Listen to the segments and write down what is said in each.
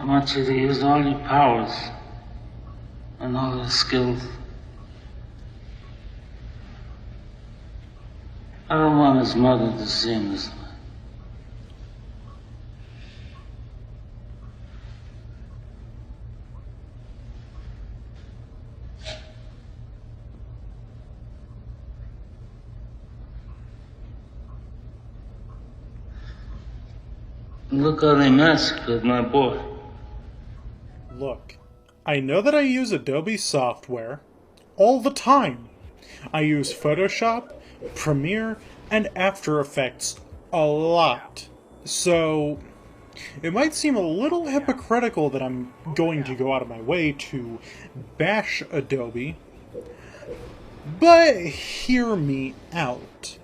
I want you to use all your powers and all your skills. I don't want his mother to see him this way. Look how they massacred my boy. Look, I know that I use Adobe software all the time. I use Photoshop, Premiere, and After Effects a lot. So, it might seem a little hypocritical that I'm going to go out of my way to bash Adobe, but hear me out.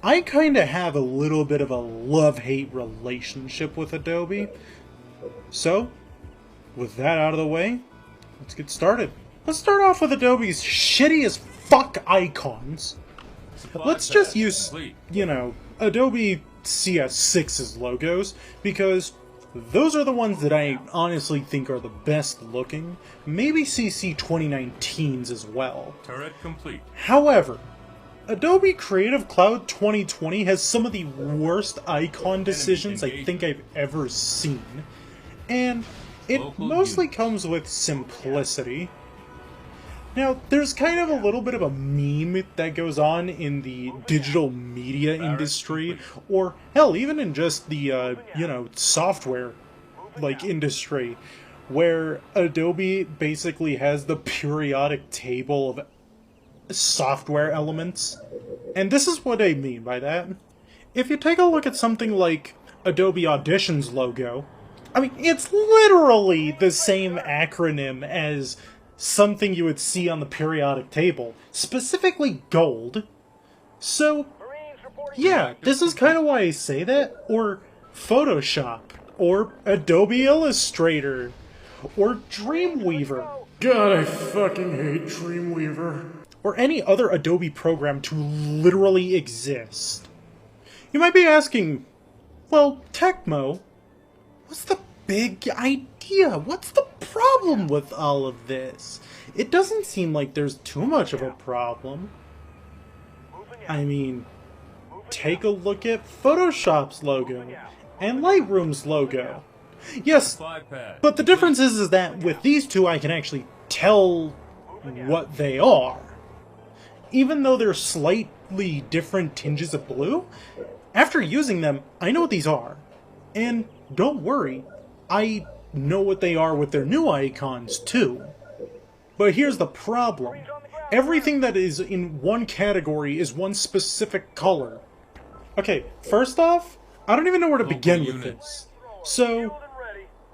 I kinda have a little bit of a love-hate relationship with Adobe. So, with that out of the way, let's get started. Let's start off with Adobe's shitty as fuck icons. Let's just use, Adobe CS6's logos, because those are the ones that I honestly think are the best looking. Maybe CC 2019's as well. Turret complete. However, Adobe Creative Cloud 2020 has some of the worst icon decisions I think I've ever seen. And it mostly comes with simplicity. Now, there's kind of a little bit of a meme that goes on in the digital media industry, or hell, even in just the, software, industry, where Adobe basically has the periodic table of software elements. And this is what I mean by that. If you take a look at something like Adobe Audition's logo, I mean, it's literally the same acronym as something you would see on the periodic table, specifically gold. So, yeah, this is kind of why I say that, or Photoshop, or Adobe Illustrator, or Dreamweaver. God, I fucking hate Dreamweaver. Or any other Adobe program to literally exist. You might be asking, well, Techmo, what's the big idea? What's the problem with all of this? It doesn't seem like there's too much of a problem. I mean, take a look at Photoshop's logo and Lightroom's logo. Yes, but the difference is that with these two I can actually tell what they are. Even though they're slightly different tinges of blue, after using them, I know what these are. And don't worry, I know what they are with their new icons, too. But here's the problem. Everything that is in one category is one specific color. Okay, first off, I don't even know where to begin with this. So,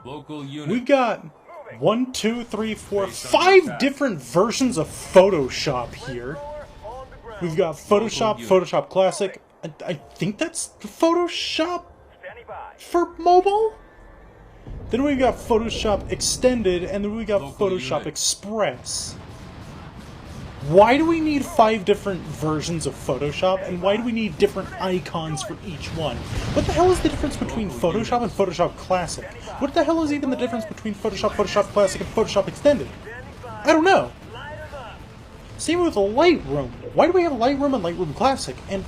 we've got 1, 2, 3, 4, 5 different versions of Photoshop here. We've got Photoshop, Photoshop Classic, I think that's Photoshop for mobile? Then we've got Photoshop Extended, and then we got Photoshop Express. Why do we need 5 different versions of Photoshop, and why do we need different icons for each one? What the hell is the difference between Photoshop and Photoshop Classic? What the hell is even the difference between Photoshop, Photoshop Classic, and Photoshop Extended? I don't know. Same with Lightroom. Why do we have Lightroom and Lightroom Classic? And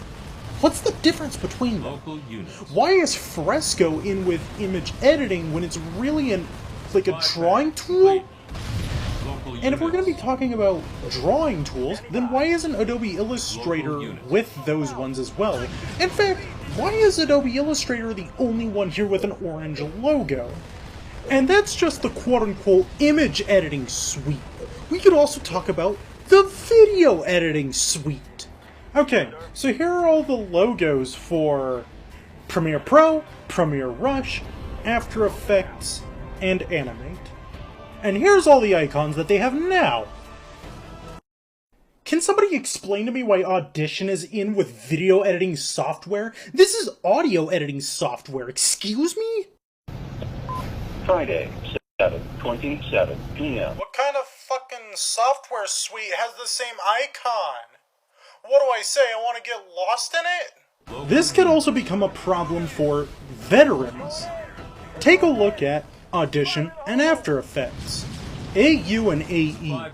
what's the difference between them? Why is Fresco in with image editing when it's really a drawing tool? And if we're going to be talking about drawing tools, then why isn't Adobe Illustrator with those ones as well? In fact, why is Adobe Illustrator the only one here with an orange logo? And that's just the quote-unquote image editing suite. We could also talk about the video editing suite. Okay, so here are all the logos for Premiere Pro, Premiere Rush, After Effects, and Animate. And here's all the icons that they have now. Can somebody explain to me why Audition is in with video editing software? This is audio editing software, excuse me? Friday, 7:27 p.m. What kind of fucking software suite has the same icon? What do I say, I want to get lost in it? This could also become a problem for veterans. Take a look at Audition, and After Effects. AU and AE.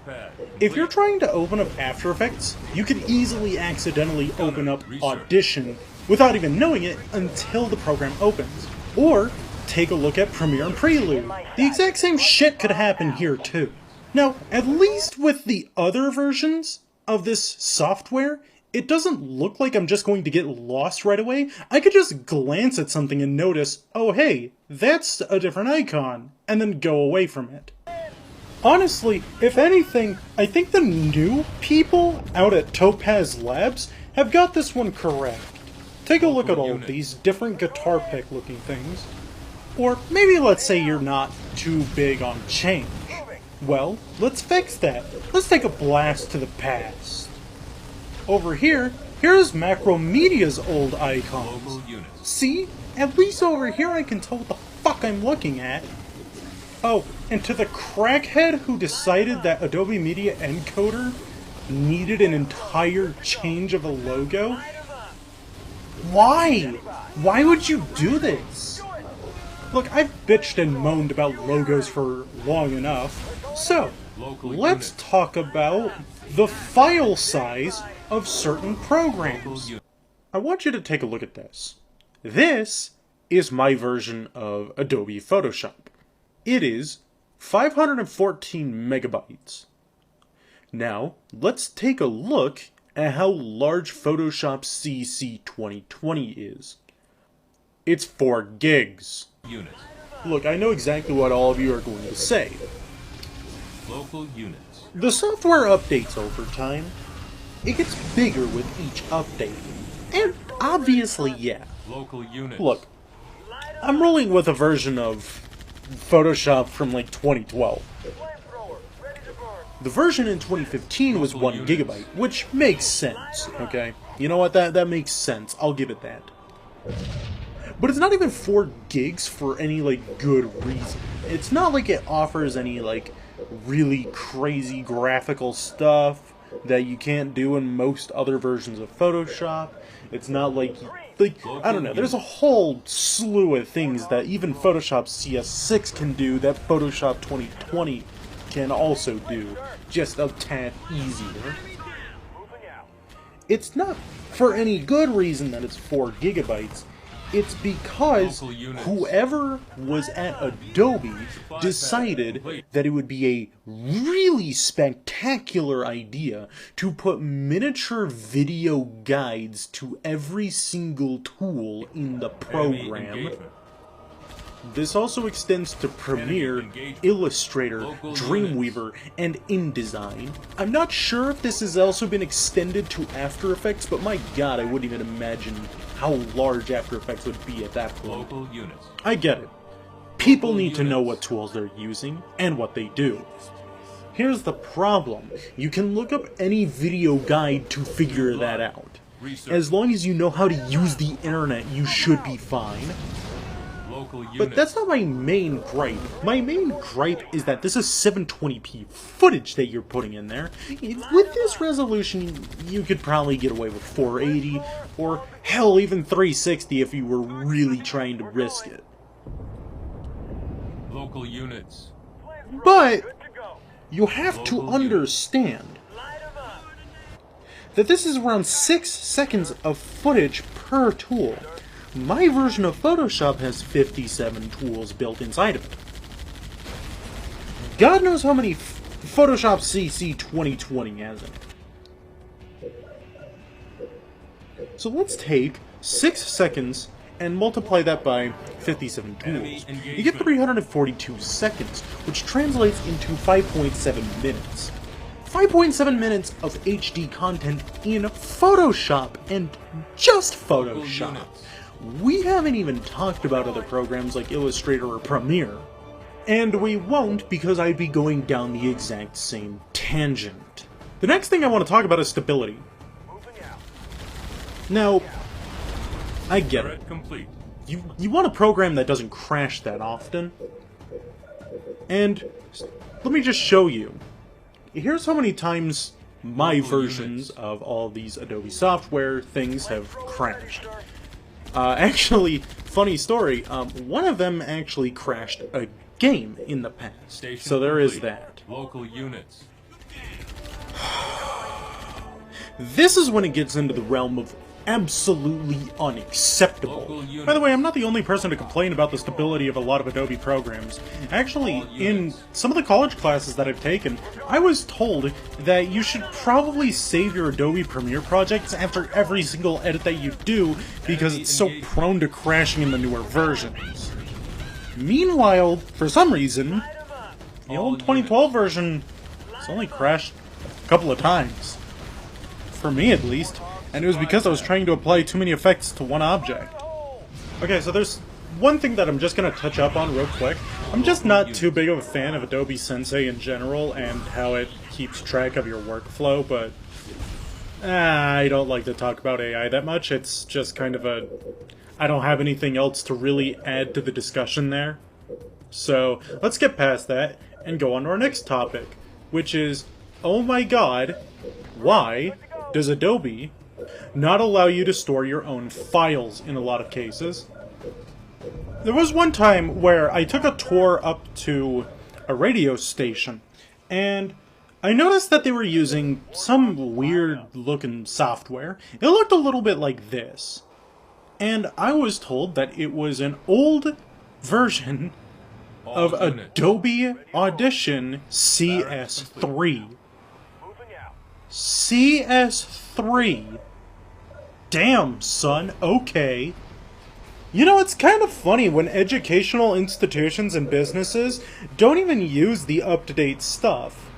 If you're trying to open up After Effects, you can easily accidentally open up Audition without even knowing it until the program opens. Or, take a look at Premiere and Prelude. The exact same shit could happen here too. Now, at least with the other versions of this software, it doesn't look like I'm just going to get lost right away. I could just glance at something and notice, oh hey, that's a different icon, and then go away from it. Honestly, if anything, I think the new people out at Topaz Labs have got this one correct. Take a look at all of these different guitar pick looking things. Or maybe let's say you're not too big on change. Well, let's fix that. Let's take a blast to the past. Over here, here's Macromedia's old icons. See? At least over here I can tell what the fuck I'm looking at. Oh, and to the crackhead who decided that Adobe Media Encoder needed an entire change of a logo? Why? Why would you do this? Look, I've bitched and moaned about logos for long enough, so let's talk about the file size of certain programs. I want you to take a look at this. This is my version of Adobe Photoshop. It is 514 megabytes. Now, let's take a look at how large Photoshop CC 2020 is. It's 4 gigs. Look, I know exactly what all of you are going to say. Local units. The software updates over time. It gets bigger with each update. And obviously, yeah. Local units. Look, I'm rolling with a version of Photoshop from like 2012. The version in 2015 was 1 gigabyte, which makes sense, okay? You know what, that makes sense, I'll give it that. But it's not even 4 gigs for any, like, good reason. It's not like it offers any, like, really crazy graphical stuff that you can't do in most other versions of Photoshop. It's not like, I don't know, there's a whole slew of things that even Photoshop CS6 can do that Photoshop 2020 can also do, just a tad easier. It's not for any good reason that it's 4 gigabytes. It's because whoever was at Adobe decided that it would be a really spectacular idea to put miniature video guides to every single tool in the program. This also extends to Premiere, Illustrator, Dreamweaver, and InDesign. I'm not sure if this has also been extended to After Effects, but my god, I wouldn't even imagine how large After Effects would be at that point. I get it. People need to know what tools they're using, and what they do. Here's the problem. You can look up any video guide to figure that out. As long as you know how to use the internet, you should be fine. But that's not my main gripe. My main gripe is that this is 720p footage that you're putting in there. With this resolution, you could probably get away with 480, or hell, even 360 if you were really trying to risk it. Local units. But you have to understand that this is around 6 seconds of footage per tool. My version of Photoshop has 57 tools built inside of it. God knows how many Photoshop CC 2020 has in it. So let's take 6 seconds and multiply that by 57 tools. You get 342 seconds, which translates into 5.7 minutes. 5.7 minutes of HD content in Photoshop, and just Photoshop. We haven't even talked about other programs like Illustrator or Premiere. And we won't, because I'd be going down the exact same tangent. The next thing I want to talk about is stability. Now, I get it. You want a program that doesn't crash that often. And let me just show you. Here's how many times my versions of all these Adobe software things have crashed. Actually, funny story, one of them actually crashed a game in the past. Station So there is complete. that. Local units. This is when it gets into the realm of absolutely unacceptable. Local units. By the way, I'm not the only person to complain about the stability of a lot of Adobe programs. Actually, in some of the college classes that I've taken, I was told that you should probably save your Adobe Premiere projects after every single edit that you do because it's so prone to crashing in the newer versions. Meanwhile, for some reason, the old 2012 version has only crashed a couple of times. For me, at least. And it was because I was trying to apply too many effects to one object. Okay, so there's one thing that I'm just going to touch up on real quick. I'm just not too big of a fan of Adobe Sensei in general and how it keeps track of your workflow, but I don't like to talk about AI that much. It's just kind of a... I don't have anything else to really add to the discussion there. So, let's get past that and go on to our next topic, which is, oh my god, why does Adobe not allow you to store your own files in a lot of cases? There was one time where I took a tour up to a radio station, and I noticed that they were using some weird-looking software. It looked a little bit like this. And I was told that it was an old version of Adobe Audition CS3. CS3. Damn, son, okay. You know, it's kind of funny when educational institutions and businesses don't even use the up-to-date stuff.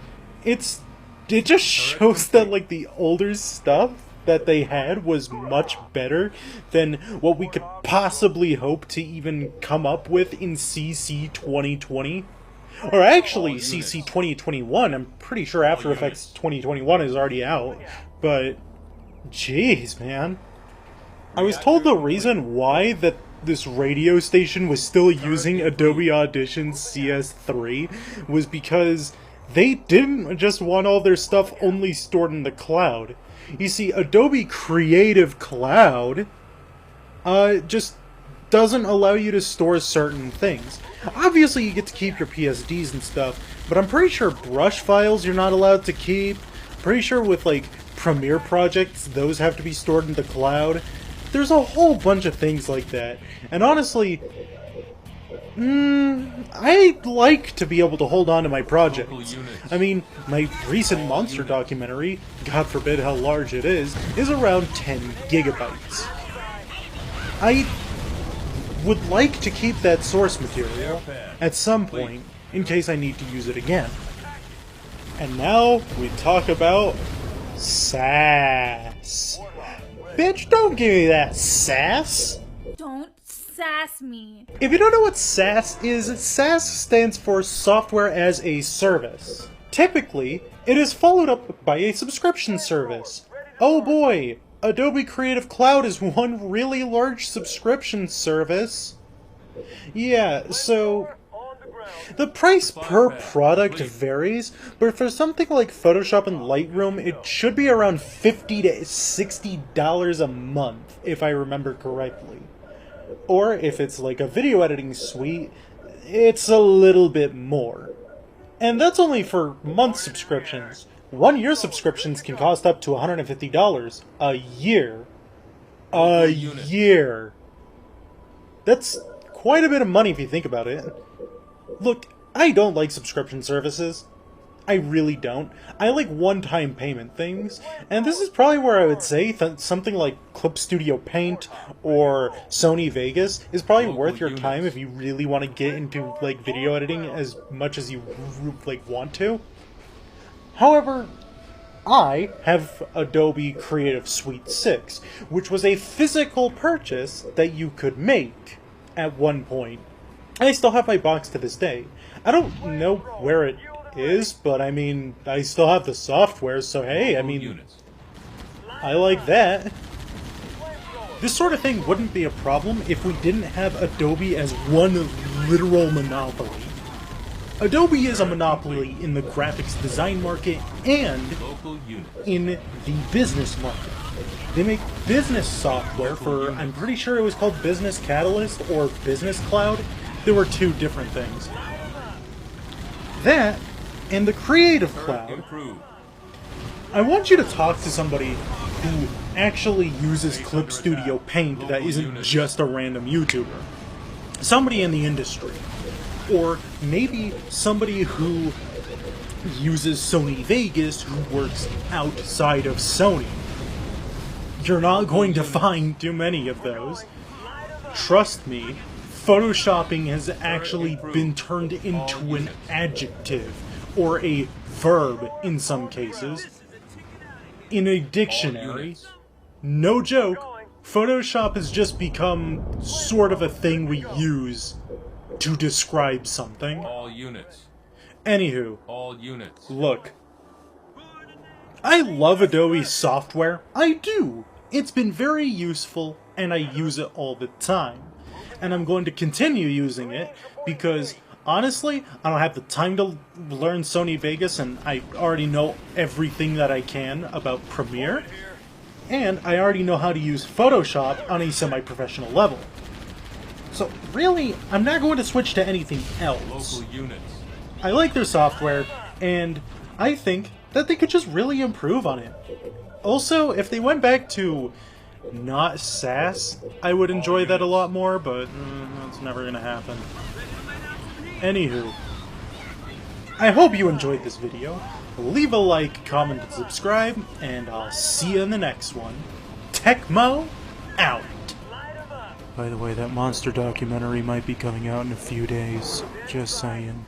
It just shows that, like, the older stuff that they had was much better than what we could possibly hope to even come up with in CC 2020. Or actually, CC 2021. I'm pretty sure After Effects 2021 is already out. But, jeez, man. I was told the reason why that this radio station was still using Adobe Audition CS3 was because they didn't just want all their stuff only stored in the cloud. You see, Adobe Creative Cloud just doesn't allow you to store certain things. Obviously, you get to keep your PSDs and stuff, but I'm pretty sure brush files you're not allowed to keep. Pretty sure with, like, Premiere projects, those have to be stored in the cloud. There's a whole bunch of things like that. And honestly, I'd like to be able to hold on to my projects. I mean, my recent monster documentary, God forbid how large it is around 10 gigabytes. I would like to keep that source material at some point in case I need to use it again. And now we talk about sass. Bitch, don't give me that sass! Don't sass me. If you don't know what sass is, sass stands for Software as a Service. Typically, it is followed up by a subscription service. Oh boy, Adobe Creative Cloud is one really large subscription service. Yeah, so the price per product varies, but for something like Photoshop and Lightroom, it should be around $50 to $60 a month, if I remember correctly. Or if it's like a video editing suite, it's a little bit more. And that's only for month subscriptions. 1 year subscriptions can cost up to $150 a year. A year. That's quite a bit of money if you think about it. Look, I don't like subscription services. I really don't. I like one-time payment things, and this is probably where I would say something like Clip Studio Paint or Sony Vegas is probably worth your time if you really want to get into like video editing as much as you like want to. However, I have Adobe Creative Suite 6, which was a physical purchase that you could make at one point. I still have my box to this day. I don't know where it is, but I mean, I still have the software, so hey, I mean, I like that. This sort of thing wouldn't be a problem if we didn't have Adobe as one literal monopoly. Adobe is a monopoly in the graphics design market and in the business market. They make business software for, I'm pretty sure it was called Business Catalyst or Business Cloud. There were two different things. That, and the Creative Cloud. Improve. I want you to talk to somebody who actually uses Clip Studio Paint that isn't just a random YouTuber. Somebody in the industry. Or maybe somebody who uses Sony Vegas who works outside of Sony. You're not going to find too many of those. Trust me, photoshopping has actually been turned into an adjective, or a verb in some cases, in a dictionary. No joke, Photoshop has just become sort of a thing we use to describe something. All units. Anywho, All units. look. I love Adobe software. I do. It's been very useful, and I use it all the time. And I'm going to continue using it, because, honestly, I don't have the time to learn Sony Vegas, and I already know everything that I can about Premiere. And I already know how to use Photoshop on a semi-professional level. So, really, I'm not going to switch to anything else. Local units. I like their software, and I think that they could just really improve on it. Also, if they went back to not SAS, I would enjoy that a lot more, but that's never gonna happen. Anywho, I hope you enjoyed this video. Leave a like, comment, and subscribe, and I'll see you in the next one. Techmo, out! By the way, that monster documentary might be coming out in a few days. Just saying.